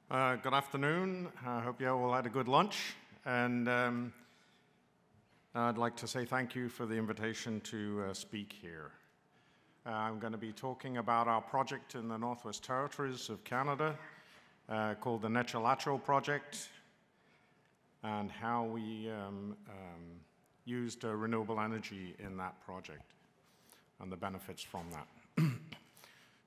Good afternoon. I hope you all had a good lunch. And I'd like to say thank you for the invitation to speak here. I'm going to be talking about our project in the Northwest Territories of Canada called the Nechalacho Project and how we used renewable energy in that project and the benefits from that.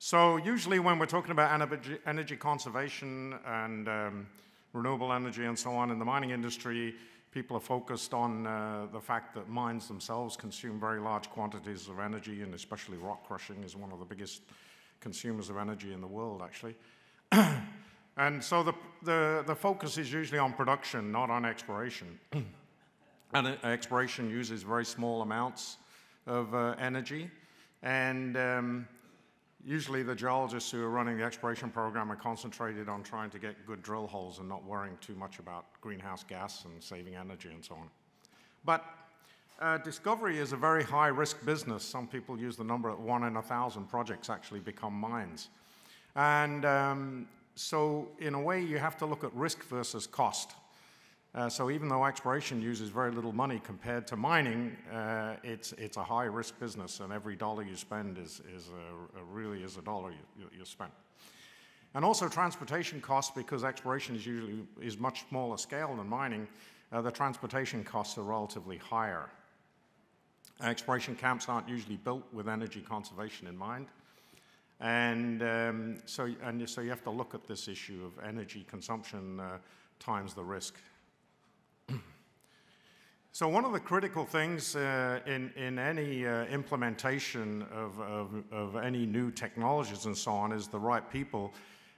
So usually when we're talking about energy conservation and renewable energy and so on in the mining industry, people are focused on the fact that mines themselves consume very large quantities of energy, and especially rock crushing is one of the biggest consumers of energy in the world, actually. And so the focus is usually on production, not on exploration. And exploration uses very small amounts of energy, and usually the geologists who are running the exploration program are concentrated on trying to get good drill holes and not worrying too much about greenhouse gas and saving energy and so on. But discovery is a very high-risk business. Some people use the number at 1 in 1,000 projects actually become mines. And so in a way, you have to look at risk versus cost. So even though exploration uses very little money compared to mining, it's a high-risk business, and every dollar you spend really is a dollar you spend. And also transportation costs, because exploration is much smaller scale than mining, the transportation costs are relatively higher. Exploration camps aren't usually built with energy conservation in mind. And so you have to look at this issue of energy consumption times the risk. So one of the critical things in any implementation of any new technologies and so on is the right people.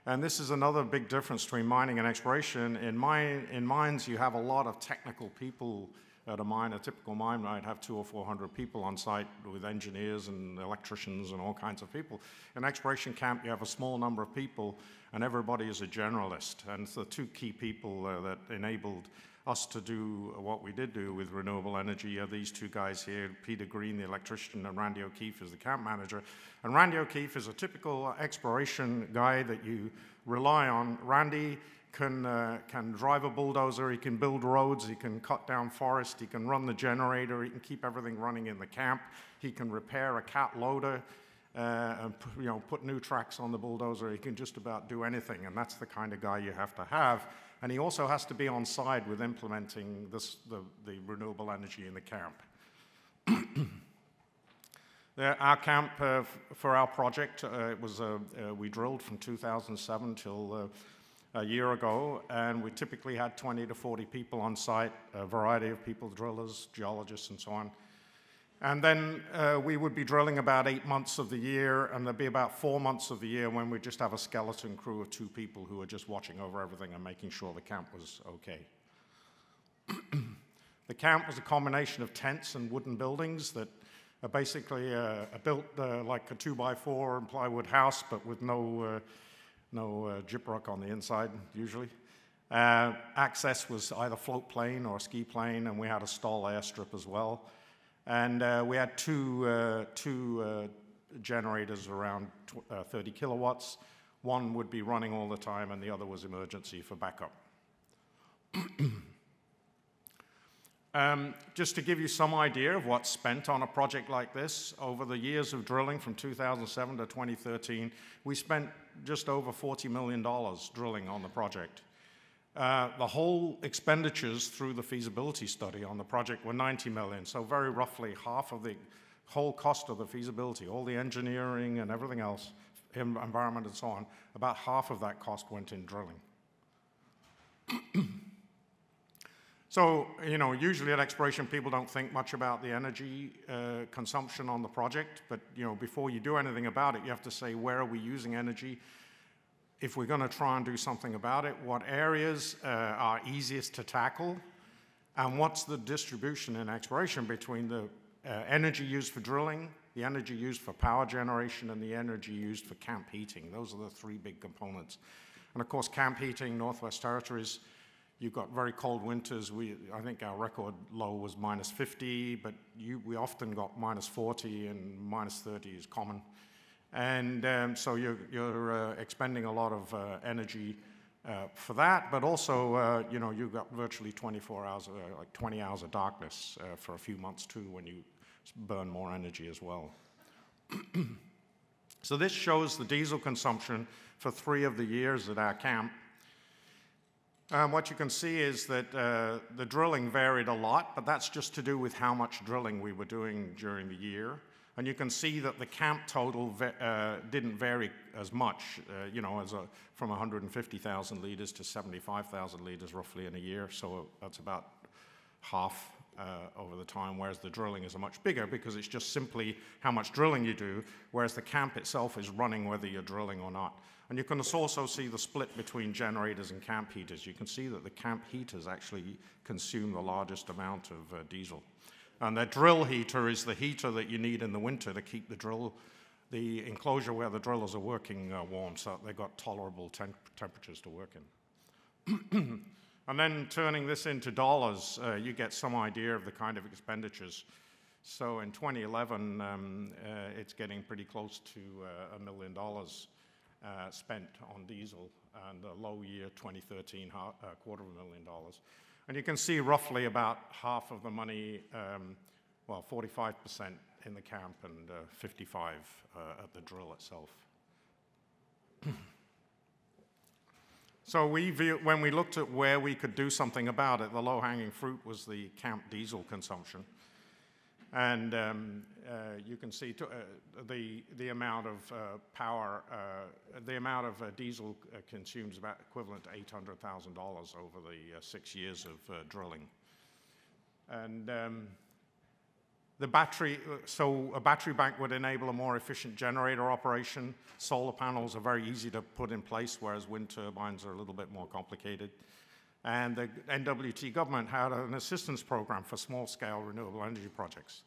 And this is another big difference between mining and exploration. In mines, you have a lot of technical people at a mine. A typical mine might have 200 or 400 people on site with engineers and electricians and all kinds of people. In exploration camp, you have a small number of people, and everybody is a generalist. And the two key people that enabled us to do what we did do with renewable energy are these two guys here, Peter Green, the electrician, and Randy O'Keefe is the camp manager. And Randy O'Keefe is a typical exploration guy that you rely on. Randy can drive a bulldozer, he can build roads, he can cut down forest, he can run the generator, he can keep everything running in the camp, he can repair a cat loader, and put new tracks on the bulldozer. He can just about do anything, and that's the kind of guy you have to have. And he also has to be on side with implementing the renewable energy in the camp. Our camp for our project, we drilled from 2007 till a year ago, and we typically had 20 to 40 people on site, a variety of people, drillers, geologists, and so on. And then we would be drilling about 8 months of the year, and there'd be about 4 months of the year when we'd just have a skeleton crew of 2 people who were just watching over everything and making sure the camp was okay. The camp was a combination of tents and wooden buildings that are basically built like a 2x4 and plywood house, but with no gyprock on the inside, usually. Access was either float plane or ski plane, and we had a stall airstrip as well. And we had two generators around 30 kilowatts. One would be running all the time, and the other was emergency for backup. Just to give you some idea of what's spent on a project like this, over the years of drilling from 2007 to 2013, we spent just over $40 million drilling on the project. The whole expenditures through the feasibility study on the project were $90 million, so very roughly half of the whole cost of the feasibility, all the engineering and everything else, environment and so on, about half of that cost went in drilling. So, usually at exploration, people don't think much about the energy consumption on the project, but, before you do anything about it, you have to say, where are we using energy? If we're going to try and do something about it, what areas are easiest to tackle, and what's the distribution in exploration between the energy used for drilling, the energy used for power generation, and the energy used for camp heating. Those are the 3 big components. And of course, camp heating, Northwest Territories, you've got very cold winters. I think our record low was -50, but we often got -40, and -30 is common. And so you're expending a lot of energy for that, but also, you know, you've got virtually 24 hours, like 20 hours of darkness for a few months too when you burn more energy as well. So this shows the diesel consumption for 3 of the years at our camp. What you can see is that the drilling varied a lot, but that's just to do with how much drilling we were doing during the year. And you can see that the camp total didn't vary as much, you know, from 150,000 liters to 75,000 liters roughly in a year. So that's about half over the time, whereas the drilling is much bigger because it's just simply how much drilling you do, whereas the camp itself is running whether you're drilling or not. And you can also see the split between generators and camp heaters. You can see that the camp heaters actually consume the largest amount of diesel. And the drill heater is the heater that you need in the winter to keep the enclosure where the drillers are working warm, so they've got tolerable temperatures to work in. And then turning this into dollars, you get some idea of the kind of expenditures. So in 2011, it's getting pretty close to $1 million spent on diesel, and a low year, 2013, $250,000. And you can see roughly about half of the money, well, 45% in the camp and 55% at the drill itself. So when we looked at where we could do something about it, the low-hanging fruit was the camp diesel consumption. And you can see the amount of power, the amount of diesel consumes about equivalent to $800,000 over the 6 years of drilling. And the battery, so a battery bank would enable a more efficient generator operation. Solar panels are very easy to put in place, whereas wind turbines are a little bit more complicated. And the NWT government had an assistance program for small-scale renewable energy projects.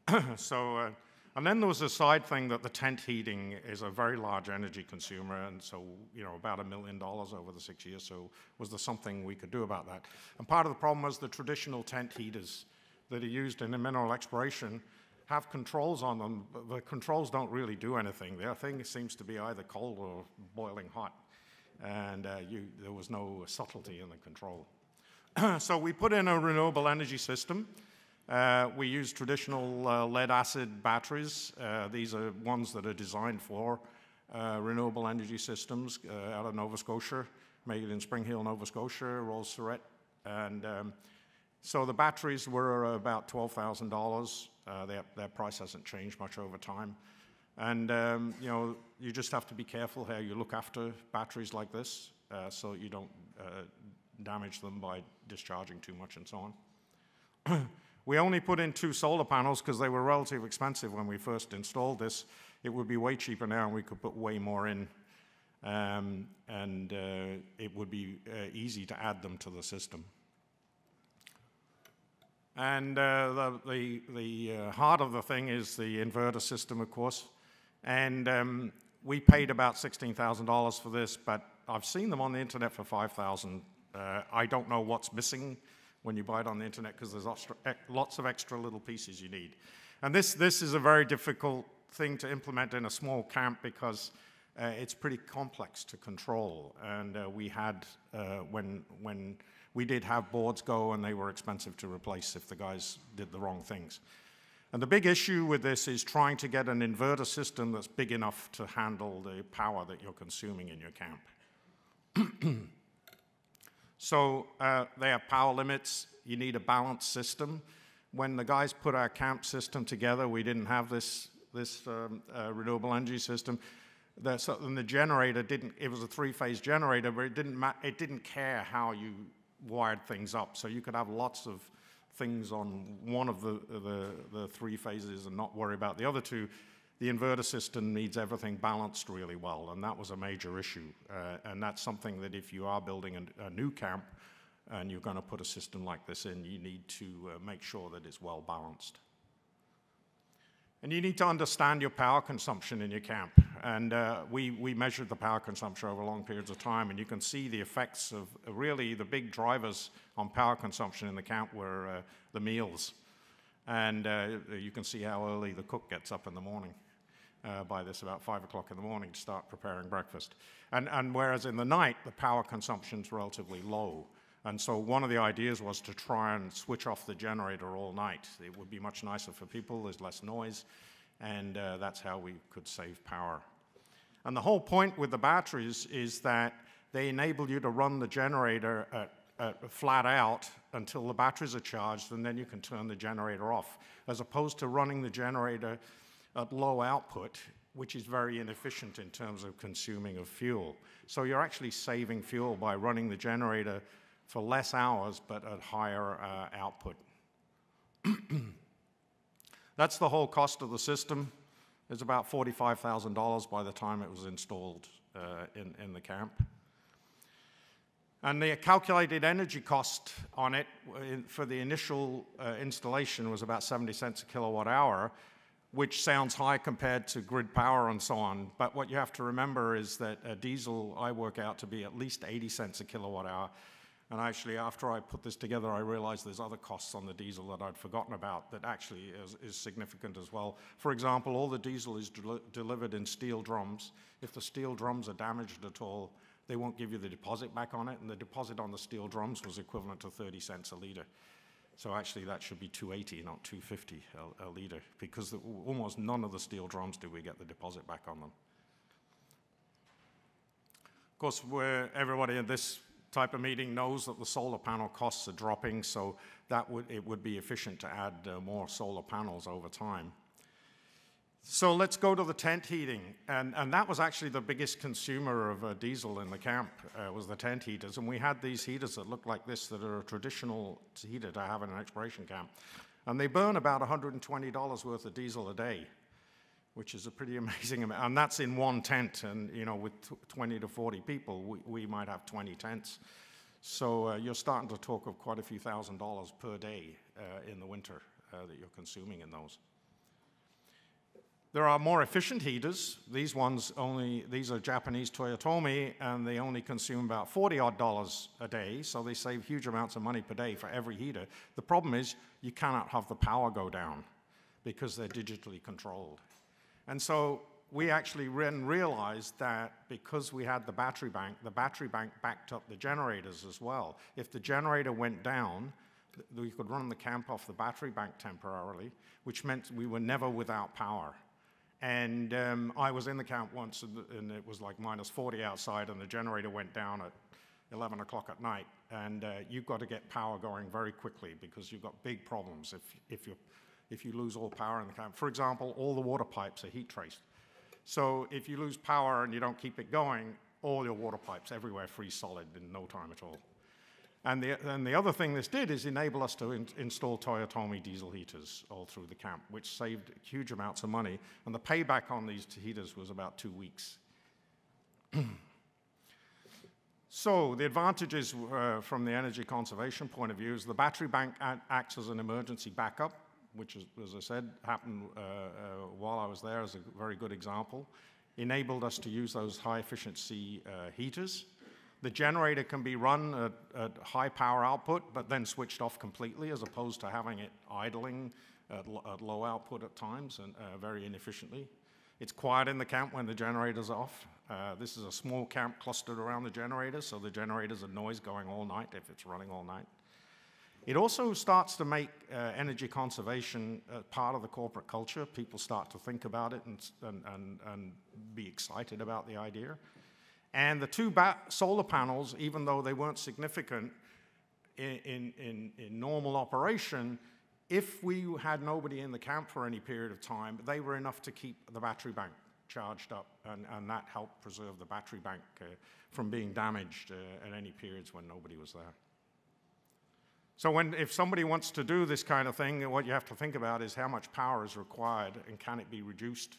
And then there was a side thing that the tent heating is a very large energy consumer, and so, you know, about $1 million over the 6 years, so was there something we could do about that? And part of the problem was the traditional tent heaters that are used in the mineral exploration have controls on them, but the controls don't really do anything. The thing seems to be either cold or boiling hot, and there was no subtlety in the control. So we put in a renewable energy system. We use traditional lead-acid batteries. These are ones that are designed for renewable energy systems out of Nova Scotia, made in Spring Hill, Nova Scotia, Rolls-Royce. And so the batteries were about $12,000. Their price hasn't changed much over time. And you know, you just have to be careful how you look after batteries like this so you don't damage them by discharging too much and so on. We only put in 2 solar panels because they were relatively expensive when we first installed this. It would be way cheaper now, and we could put way more in. It would be easy to add them to the system. And the heart of the thing is the inverter system, of course. And we paid about $16,000 for this, but I've seen them on the internet for $5,000. I don't know what's missing when you buy it on the internet because there's lots of extra little pieces you need. And this is a very difficult thing to implement in a small camp because it's pretty complex to control. And we had, when we did have boards go, and they were expensive to replace if the guys did the wrong things. And the big issue with this is trying to get an inverter system that's big enough to handle the power that you're consuming in your camp. So they have power limits. You need a balanced system. When the guys put our camp system together, we didn't have this renewable energy system. And the generator didn't, it was a 3-phase generator, but it didn't care how you wired things up. So you could have lots of things on one of the 3 phases and not worry about the other 2. The inverter system needs everything balanced really well, and that was a major issue. And that's something that if you are building a new camp and you're going to put a system like this in, you need to make sure that it's well balanced. And you need to understand your power consumption in your camp. And we measured the power consumption over long periods of time, and you can see the effects of really the big drivers on power consumption in the camp were the meals. And you can see how early the cook gets up in the morning. by this about 5 o'clock in the morning to start preparing breakfast. And whereas in the night, the power consumption's relatively low. And so one of the ideas was to try and switch off the generator all night. It would be much nicer for people, there's less noise, and that's how we could save power. And the whole point with the batteries is that they enable you to run the generator flat out until the batteries are charged, and then you can turn the generator off, as opposed to running the generator at low output, which is very inefficient in terms of consuming of fuel. So you're actually saving fuel by running the generator for less hours, but at higher output. That's the whole cost of the system. It's about $45,000 by the time it was installed in the camp. And the calculated energy cost on it for the initial installation was about 70 cents a kilowatt hour, which sounds high compared to grid power and so on. But what you have to remember is that diesel I work out to be at least 80 cents a kilowatt hour. And actually, after I put this together, I realized there's other costs on the diesel that I'd forgotten about that actually is significant as well. For example, all the diesel is delivered in steel drums. If the steel drums are damaged at all, they won't give you the deposit back on it, and the deposit on the steel drums was equivalent to 30 cents a liter. So actually, that should be $2.80, not $2.50 a liter, because almost none of the steel drums do we get the deposit back on them. Of course, everybody in this type of meeting knows that the solar panel costs are dropping, so it would be efficient to add more solar panels over time. So let's go to the tent heating, and that was actually the biggest consumer of diesel in the camp, was the tent heaters, and we had these heaters that look like this that are a traditional heater to have in an exploration camp, and they burn about $120 worth of diesel a day, which is a pretty amazing amount, and that's in one tent, and with 20 to 40 people, we might have 20 tents. So you're starting to talk of quite a few $1,000s per day in the winter that you're consuming in those. There are more efficient heaters. These are Japanese Toyotomi, and they only consume about $40-odd a day, so they save huge amounts of money per day for every heater. The problem is you cannot have the power go down because they're digitally controlled. And so we actually realized that because we had the battery bank backed up the generators as well. If the generator went down, we could run the camp off the battery bank temporarily, which meant we were never without power. And I was in the camp once, and it was like minus 40 outside, and the generator went down at 11 o'clock at night. And you've got to get power going very quickly because you've got big problems if you lose all power in the camp. For example, all the water pipes are heat traced. So if you lose power and you don't keep it going, all your water pipes everywhere freeze solid in no time at all. And the other thing this did is enable us to install Toyotomi diesel heaters all through the camp, which saved huge amounts of money. And the payback on these heaters was about 2 weeks. So the advantages from the energy conservation point of view is the battery bank acts as an emergency backup, which, as I said, happened while I was there as a very good example. Enabled us to use those high-efficiency heaters. The generator can be run at high power output, but then switched off completely, as opposed to having it idling at low output at times and very inefficiently. It's quiet in the camp when the generator's off. This is a small camp clustered around the generator, so the generator's a noise going all night if it's running all night. It also starts to make energy conservation part of the corporate culture. People start to think about it and be excited about the idea. And the two solar panels, even though they weren't significant in normal operation, if we had nobody in the camp for any period of time, they were enough to keep the battery bank charged up, and that helped preserve the battery bank from being damaged at any periods when nobody was there. So if somebody wants to do this kind of thing, what you have to think about is how much power is required and can it be reduced.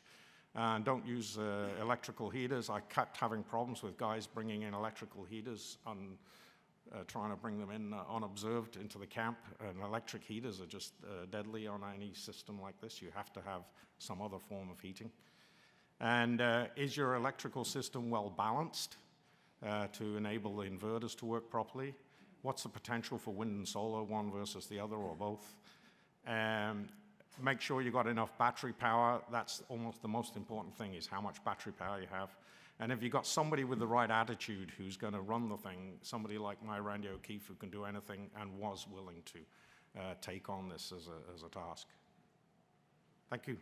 Don't use electrical heaters. I kept having problems with guys bringing in electrical heaters and trying to bring them in unobserved into the camp. And electric heaters are just deadly on any system like this. You have to have some other form of heating. And is your electrical system well balanced to enable the inverters to work properly? What's the potential for wind and solar, one versus the other or both? make sure you got enough battery power. That's almost the most important thing, is how much battery power you have. And if you've got somebody with the right attitude who's going to run the thing, somebody like my Randy O'Keefe, who can do anything and was willing to take on this as a task. Thank you.